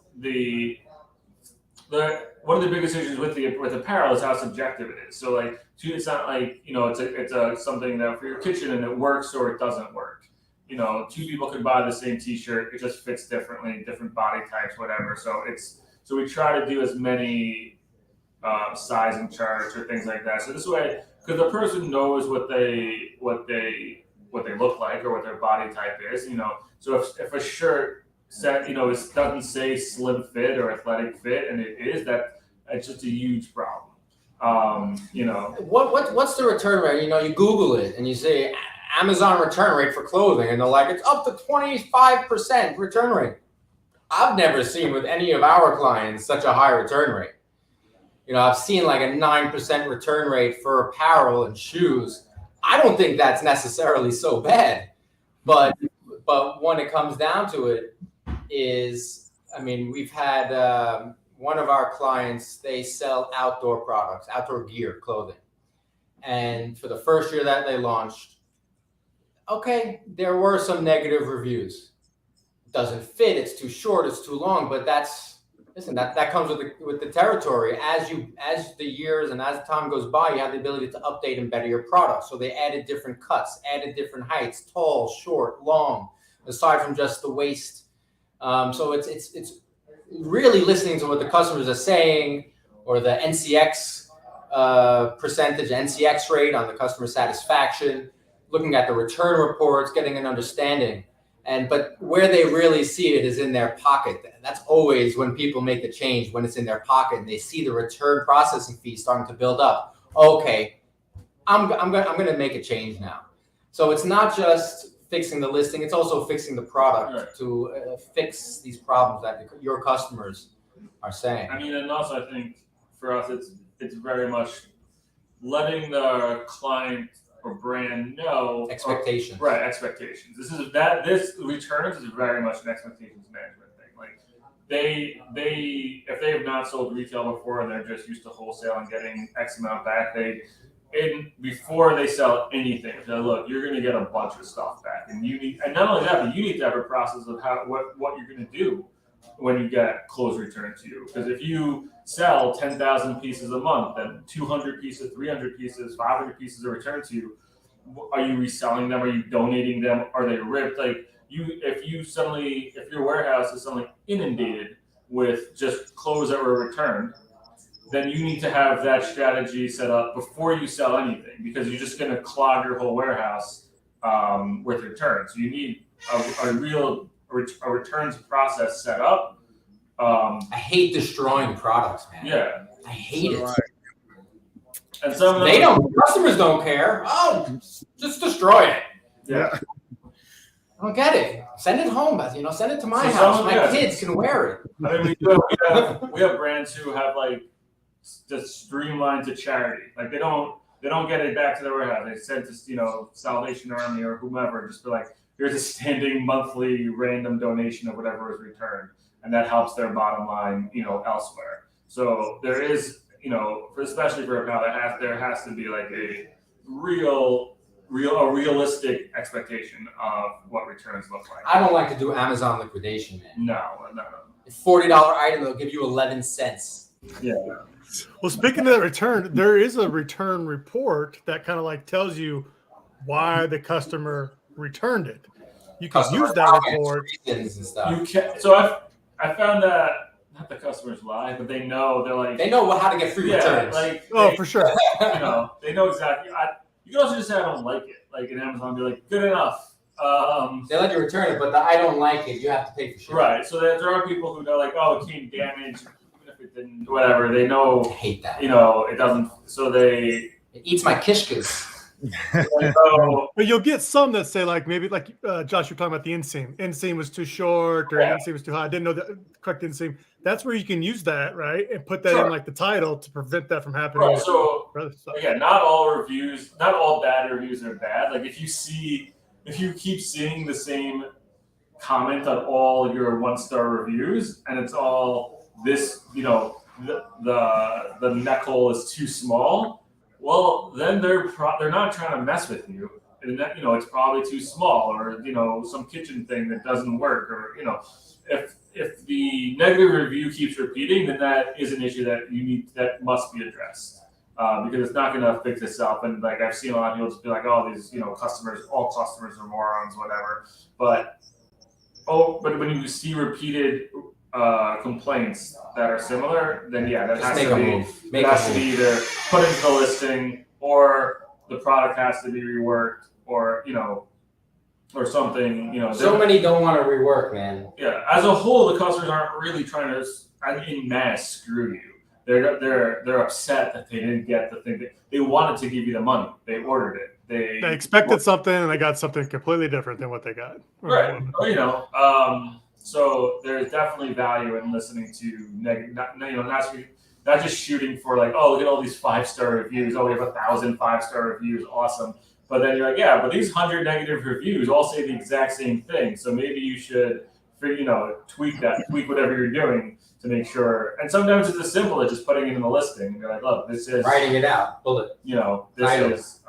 Speaker 2: one of the biggest issues with apparel is how subjective it is. So, like, it's not like, you know, it's something that for your kitchen and it works or it doesn't work. You know, two people could buy the same T-shirt, it just fits differently, different body types, whatever. So we try to do as many sizing charts or things like that. So this way, because the person knows what they look like or what their body type is, you know. So if a shirt set, you know, it doesn't say slim fit or athletic fit, and it's just a huge problem. You know,
Speaker 3: what's the return rate? You know, you Google it and you say Amazon return rate for clothing, and they're like, it's up to 25% return rate. I've never seen with any of our clients such a high return rate. You know, I've seen like a 9% return rate for apparel and shoes. I don't think that's necessarily so bad, but when it comes down to it, is, I mean, we've had one of our clients, they sell outdoor products, outdoor gear, clothing. And for the first year that they launched, okay, there were some negative reviews. It doesn't fit, it's too short, it's too long, but that comes with the territory. As the years and as time goes by, you have the ability to update and better your product. So they added different cuts, added different heights, tall, short, long, aside from just the waist. So it's really listening to what the customers are saying, or the NCX percentage, NCX rate on the customer satisfaction, looking at the return reports, getting an understanding. But where they really see it is in their pocket. That's always when people make the change, when it's in their pocket and they see the return processing fee starting to build up. Okay, I'm going to make a change now. So it's not just fixing the listing, it's also fixing the product to fix these problems that your customers are saying.
Speaker 2: I mean, and also I think for us, it's very much letting the client or brand know
Speaker 3: expectations.
Speaker 2: Expectations. This returns is very much an expectations management thing. Like, if they have not sold retail before and they're just used to wholesale and getting X amount back, before they sell anything, they look, you're going to get a bunch of stuff back, and not only that, but you need to have a process of what you're going to do when you get clothes returned to you. Because if you sell 10,000 pieces a month, then 200 pieces, 300 pieces, 500 pieces are returned to you. Are you reselling them? Are you donating them? Are they ripped? Like, if your warehouse is suddenly inundated with just clothes that were returned, then you need to have that strategy set up before you sell anything, because you're just going to clog your whole warehouse with returns. So you need a real returns process set up.
Speaker 3: I hate destroying products, man.
Speaker 2: Yeah,
Speaker 3: I hate it.
Speaker 2: And some of them,
Speaker 3: They don't. Customers don't care. Oh, just destroy it.
Speaker 2: Yeah.
Speaker 3: I don't get it. Send it home, send it to my
Speaker 2: So
Speaker 3: house.
Speaker 2: some-
Speaker 3: My
Speaker 2: yeah.
Speaker 3: kids can wear it.
Speaker 2: I mean, we have brands who have like just streamlined to charity. Like they don't get it back to their warehouse. They send to Salvation Army or whomever. Just be like, here's a standing monthly random donation of whatever is returned, and that helps their bottom line, elsewhere. So there is, especially for a pal, there has to be like a realistic expectation of what returns look like.
Speaker 3: I don't like to do Amazon liquidation, man.
Speaker 2: No.
Speaker 3: A $40 item, they'll give you 11 cents.
Speaker 2: Yeah.
Speaker 4: Well, speaking of that return, there is a return report that kind of like tells you why the customer returned it. You can
Speaker 3: Customer
Speaker 4: use that
Speaker 3: comments,
Speaker 4: report.
Speaker 3: reasons and stuff.
Speaker 2: You can. So I found that not the customers lie, but they know. They're like
Speaker 3: They know how to get free returns.
Speaker 2: like
Speaker 4: For sure.
Speaker 2: they know exactly. You can also just say I don't like it, like in Amazon, be like good enough.
Speaker 3: They let you return it, but the I don't like it, you have to pay for shipping.
Speaker 2: Right. So there are people who know, like, oh, it came damaged, even if it didn't, whatever. They know.
Speaker 3: I hate that.
Speaker 2: It doesn't. So they.
Speaker 3: It eats my kishkas.
Speaker 4: But you'll get some that say like maybe like Josh, you're talking about the inseam. Inseam was too short or inseam was too high. I didn't know the correct inseam. That's where you can use that, right? And put that in like the title to prevent that from happening.
Speaker 2: Right. So again, not all bad reviews are bad. Like if you keep seeing the same comment on all your 1-star reviews and it's all this, the neck hole is too small, well, then they're not trying to mess with you. And that, it's probably too small or, some kitchen thing that doesn't work or, if the negative review keeps repeating, then that is an issue that must be addressed. Because it's not going to fix itself. And like I've seen a lot of people just be like, oh, these, all customers are morons, whatever. But when you see repeated complaints that are similar, then that has to be either put into the listing or the product has to be reworked or, or something,
Speaker 3: So many don't want to rework, man.
Speaker 2: Yeah. As a whole, the customers aren't really trying to, en masse, screw you. They're upset that they didn't get the thing. They wanted to give you the money. They ordered it. They
Speaker 4: expected something and they got something completely different than what they got.
Speaker 2: Right. So there's definitely value in listening to not just shooting for like, oh, look at all these 5-star reviews. Oh, we have 1,000 5-star reviews. Awesome. But then you're like, yeah, but these 100 negative reviews all say the exact same thing. So maybe you should, tweak whatever you're doing to make sure. And sometimes it's as simple as just putting it in the listing. You're like, look, this is
Speaker 3: writing it out, bullet.
Speaker 2: This is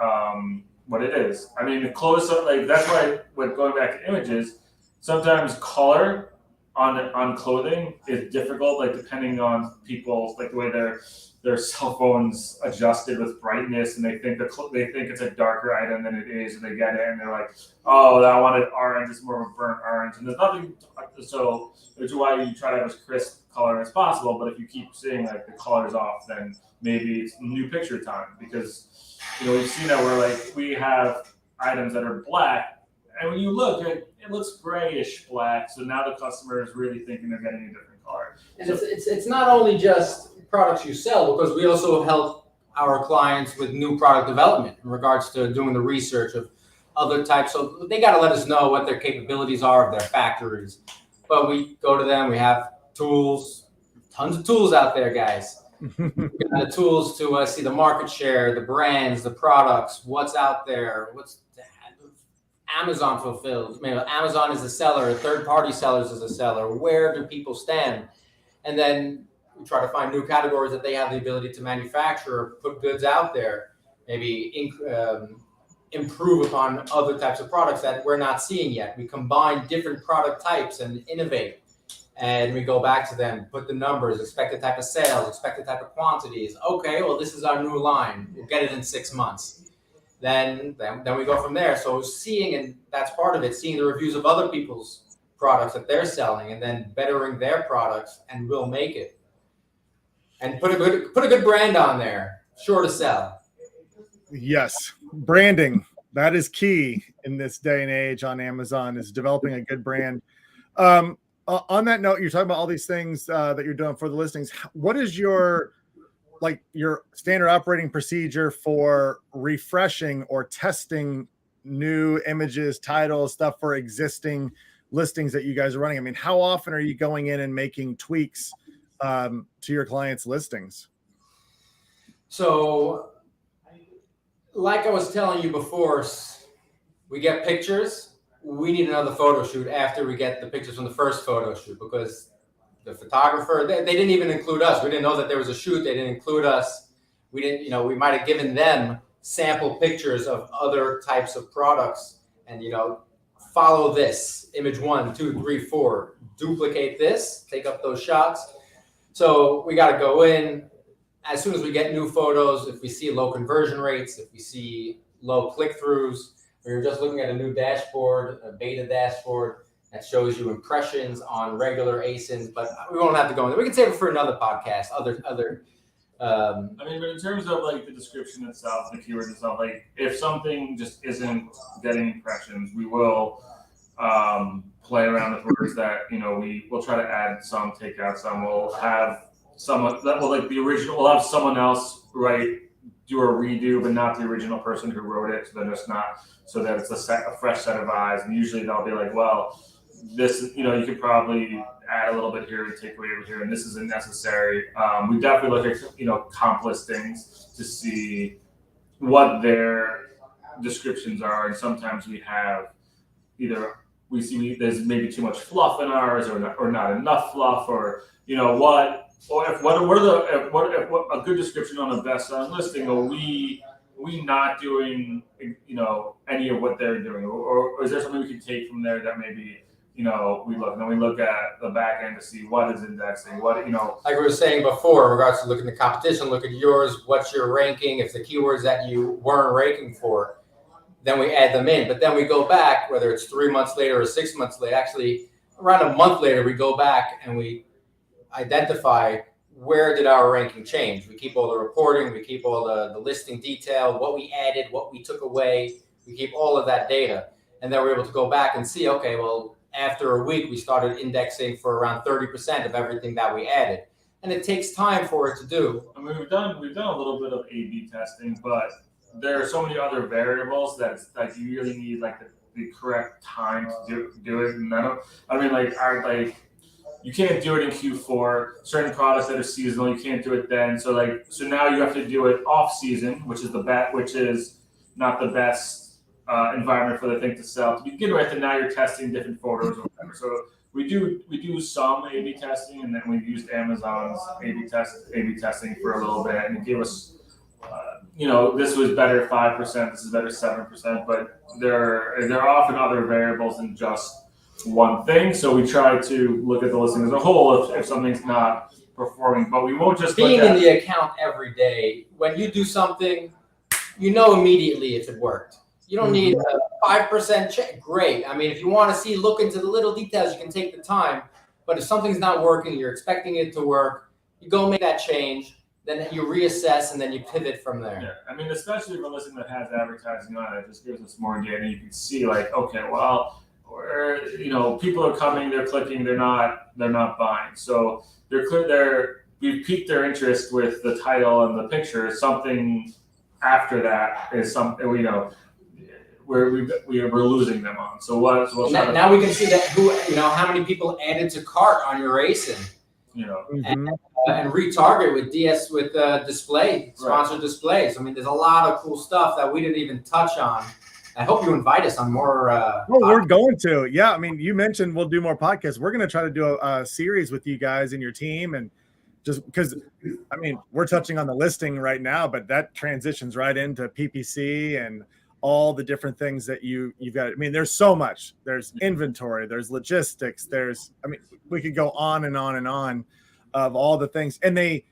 Speaker 2: what it is. I mean, close up, like that's why when going back to images, sometimes color on clothing is difficult, like depending on people's like the way their cell phones adjusted with brightness, and they think it's a darker item than it is, and they get it, and they're like, oh, I wanted orange, it's more of a burnt orange, and there's nothing. So which is why you try to have as crisp color as possible. But if you keep seeing like the color's off, then maybe it's new picture time, because we've seen that where like we have items that are black, and when you look, it looks grayish black. So now the customer is really thinking they're getting a different color.
Speaker 3: And it's not only just products you sell, because we also help our clients with new product development in regards to doing the research of other types. So they got to let us know what their capabilities are of their factories. But we go to them. We have tools, tons of tools out there, guys. The tools to see the market share, the brands, the products, what's out there, what's Amazon fulfilled. Amazon is a seller, third-party sellers is a seller. Where do people stand? And then we try to find new categories that they have the ability to manufacture, put goods out there, maybe improve upon other types of products that we're not seeing yet. We combine different product types and innovate. And we go back to them, put the numbers, expected type of sales, expected type of quantities. Okay, well, this is our new line. We'll get it in 6 months. Then we go from there. So seeing, and that's part of it, seeing the reviews of other people's products that they're selling, and then bettering their products, and we'll make it. And put a good brand on there, sure to sell.
Speaker 1: Yes, branding, that is key in this day and age on Amazon, is developing a good brand. On that note, you're talking about all these things that you're doing for the listings. What is your like your standard operating procedure for refreshing or testing new images, titles, stuff for existing listings that you guys are running? I mean, how often are you going in and making tweaks to your clients' listings?
Speaker 3: So, like I was telling you before, we get pictures. We need another photo shoot after we get the pictures from the first photo shoot, because the photographer, they didn't even include us. We didn't know that there was a shoot. They didn't include us. We didn't, we might have given them sample pictures of other types of products and, follow this image 1, 2, 3, 4, duplicate this, take up those shots. So we got to go in as soon as we get new photos. If we see low conversion rates, if we see low click-throughs, or you're just looking at a new dashboard, a beta dashboard that shows you impressions on regular ASINs, but we won't have to go into. We can save it for another podcast.
Speaker 2: I mean, but in terms of like the description itself, the keywords itself, like if something just isn't getting impressions, we will play around with words that we will try to add some, take out some. We'll have someone that will like the original. We'll have someone else do a redo, but not the original person who wrote it. So then it's not, so that it's a fresh set of eyes. And usually they'll be like, well, this, you could probably add a little bit here and take away over here, and this isn't necessary. We definitely look at, comp listings to see what their descriptions are. And sometimes we have we see there's maybe too much fluff in ours, or not enough fluff, or what a good description on a best-selling listing. Are we not doing any of what they're doing, or is there something we can take from there that maybe we look at the back end to see what is indexing, like
Speaker 3: we were saying before, in regards to looking at the competition, look at yours, what's your ranking, if the keywords that you weren't ranking for, then we add them in. But then we go back, whether it's 3 months later or 6 months later, actually around a month later, we go back and we identify where did our ranking change. We keep all the reporting, we keep all the listing detail, what we added, what we took away, we keep all of that data. And then we're able to go back and see, okay, well, after a week, we started indexing for around 30% of everything that we added. And it takes time for it to do.
Speaker 2: I mean, we've done a little bit of A/B testing, but there are so many other variables that it's like you really need like the correct time to do it. And you can't do it in Q4. Certain products that are seasonal, you can't do it then. So now you have to do it off season, which is not the best environment for the thing to sell to begin with, and now you're testing different photos or whatever. So we do some A/B testing, and then we've used Amazon's A/B testing for a little bit, and it gave us, this was better 5%, this is better 7%, but there are often other variables than just one thing. So we try to look at the listing as a whole if something's not performing, but we won't just
Speaker 3: being in the account every day. When you do something, immediately if it worked. You don't need a 5% check. Great. I mean, if you want to look into the little details, you can take the time. But if something's not working, you're expecting it to work, you go make that change, then you reassess, and then you pivot from there.
Speaker 2: Yeah, I mean, especially if a listing that has advertising on it, it just gives us more data. You can see okay, well, people are coming, they're clicking, they're not buying. So we've piqued their interest with the title and the picture. Something after that is something we're losing them on. So
Speaker 3: now we can see that how many people added to cart on your ASIN, and retarget with display, sponsored displays. I mean, there's a lot of cool stuff that we didn't even touch on. I hope you invite us on more.
Speaker 1: We're going to. Yeah, I mean, you mentioned we'll do more podcasts. We're going to try to do a series with you guys and your team, and just because, I mean, we're touching on the listing right now, but that transitions right into PPC and all the different things that you've got. I mean, there's so much. There's inventory, there's logistics, we could go on and on and on of all the things. And I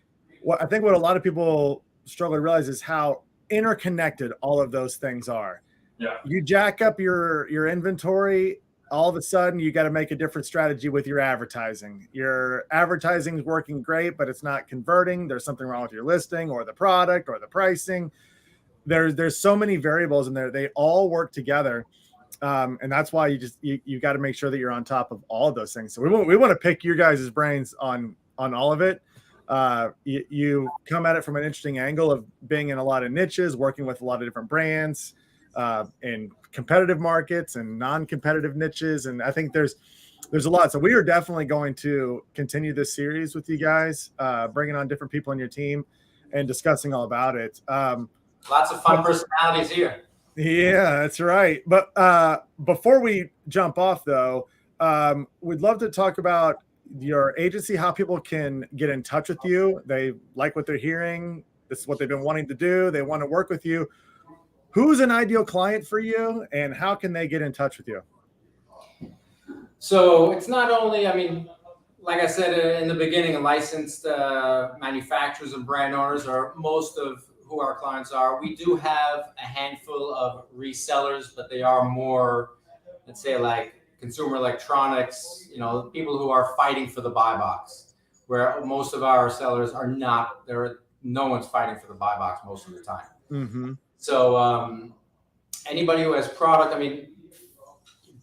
Speaker 1: think what a lot of people struggle to realize is how interconnected all of those things are.
Speaker 2: Yeah.
Speaker 1: You jack up your inventory, all of a sudden you got to make a different strategy with your advertising. Your advertising is working great, but it's not converting. There's something wrong with your listing or the product or the pricing. There's so many variables in there. They all work together. And that's why you got to make sure that you're on top of all of those things. So we want to pick your guys' brains on all of it. You come at it from an interesting angle of being in a lot of niches, working with a lot of different brands in competitive markets and non-competitive niches. And I think there's a lot. So we are definitely going to continue this series with you guys, bringing on different people on your team and discussing all about it.
Speaker 3: Lots of fun personalities here.
Speaker 1: Yeah, that's right. But before we jump off, though, we'd love to talk about your agency, how people can get in touch with you. They like what they're hearing. This is what they've been wanting to do. They want to work with you. Who's an ideal client for you, and how can they get in touch with you?
Speaker 3: So it's not only, I mean, like I said in the beginning, licensed manufacturers and brand owners are most of who our clients are. We do have a handful of resellers, but they are more, let's say, like consumer electronics, people who are fighting for the buy box, where most of our sellers are not. No one's fighting for the buy box most of the time.
Speaker 1: Mm-hmm.
Speaker 3: So anybody who has product, I mean,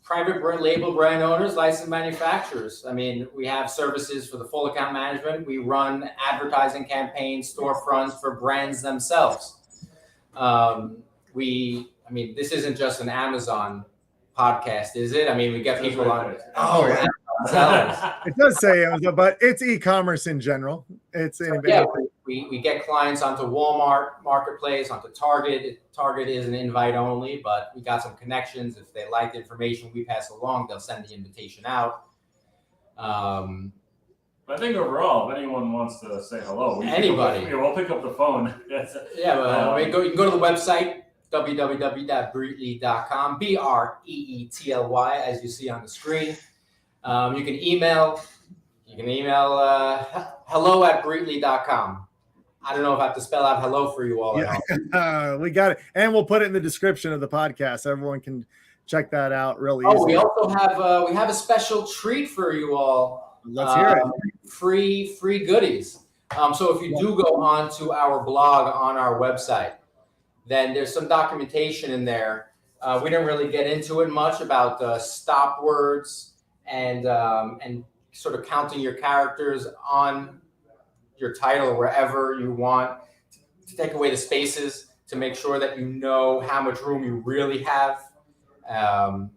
Speaker 3: private label brand owners, licensed manufacturers. I mean, we have services for the full account management. We run advertising campaigns, storefronts for brands themselves. This isn't just an Amazon podcast, is it? I mean, we get people on.
Speaker 1: Oh, yeah. It does say Amazon, but it's e-commerce in general.
Speaker 3: We get clients onto Walmart Marketplace, onto Target. Target is an invite only, but we got some connections. If they like the information we pass along, they'll send the invitation out.
Speaker 2: But I think overall, if anyone wants to say hello, we'll pick up the phone.
Speaker 3: You can go to the website, www.breetly.com, BREETLY, as you see on the screen. You can email hello@breetly.com. I don't know if I have to spell out hello for you all.
Speaker 1: Yeah. We got it. And we'll put it in the description of the podcast. Everyone can check that out really easily.
Speaker 3: We also have a special treat for you all.
Speaker 1: Let's hear it.
Speaker 3: Free goodies. So if you do go onto our blog on our website, then there's some documentation in there. We didn't really get into it much about stop words and sort of counting your characters on your title wherever you want, to take away the spaces, to make sure that you know how much room you really have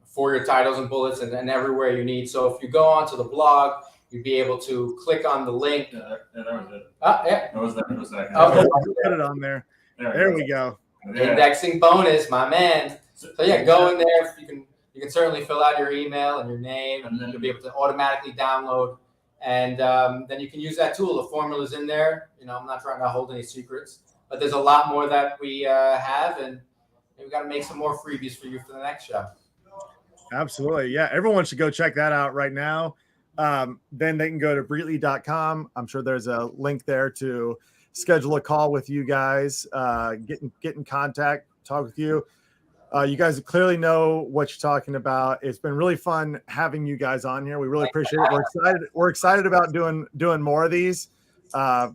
Speaker 3: for your titles and bullets and everywhere you need. So if you go onto the blog, you'd be able to click on the link.
Speaker 2: That was it.
Speaker 3: That
Speaker 2: was that.
Speaker 1: Put it on there. There we go.
Speaker 3: Indexing bonus, my man. So go in there. You can certainly fill out your email and your name, and then you'll be able to automatically download. And then you can use that tool. The formula's in there. I'm not trying to hold any secrets, but there's a lot more that we have, and we've got to make some more freebies for you for the next show.
Speaker 1: Absolutely. Yeah. Everyone should go check that out right now. Then they can go to Breetly.com. I'm sure there's a link there to schedule a call with you guys, get in contact, talk with you. You guys clearly know what you're talking about. It's been really fun having you guys on here. We really appreciate it. We're excited about doing more of these.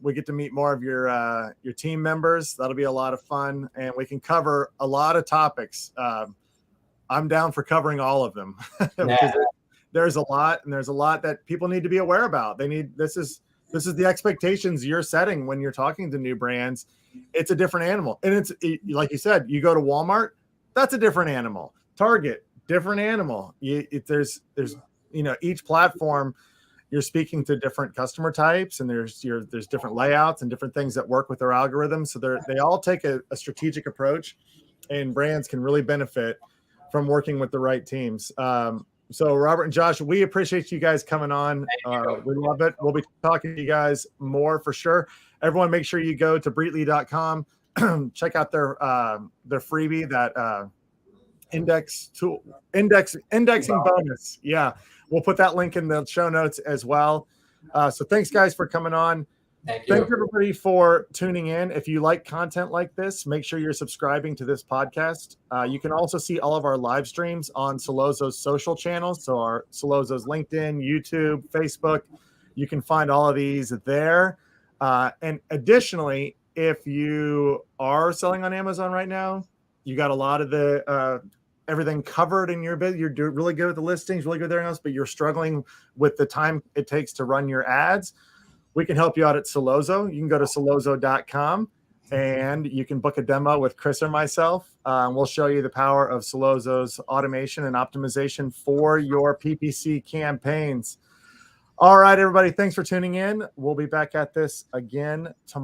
Speaker 1: We get to meet more of your team members. That'll be a lot of fun, and we can cover a lot of topics. I'm down for covering all of them. There's a lot, and there's a lot that people need to be aware about. This is the expectations you're setting when you're talking to new brands. It's a different animal, and it's like you said. You go to Walmart. That's a different animal. Target, different animal. There's each platform, you're speaking to different customer types, and there's different layouts and different things that work with their algorithms. So they all take a strategic approach, and brands can really benefit from working with the right teams. So Robert and Josh, we appreciate you guys coming on. We love it. We'll be talking to you guys more for sure. Everyone, make sure you go to Breetly.com. Check out their freebie, that indexing bonus. Yeah, we'll put that link in the show notes as well. So thanks, guys, for coming on.
Speaker 3: Thank you.
Speaker 1: Thanks, everybody, for tuning in. If you like content like this, make sure you're subscribing to this podcast. You can also see all of our live streams on Solozo's social channels. So our Solozo's LinkedIn, YouTube, Facebook. You can find all of these there. And additionally, if you are selling on Amazon right now, you got a lot of the everything covered in your business. You're doing really good with the listings, really good with everything else, but you're struggling with the time it takes to run your ads. we can help you out at Solozo. You can go to solozo.com and you can book a demo with Chris or myself. We'll show you the power of Solozo's automation and optimization for your PPC campaigns. All right, everybody. Thanks for tuning in. We'll be back at this again tomorrow.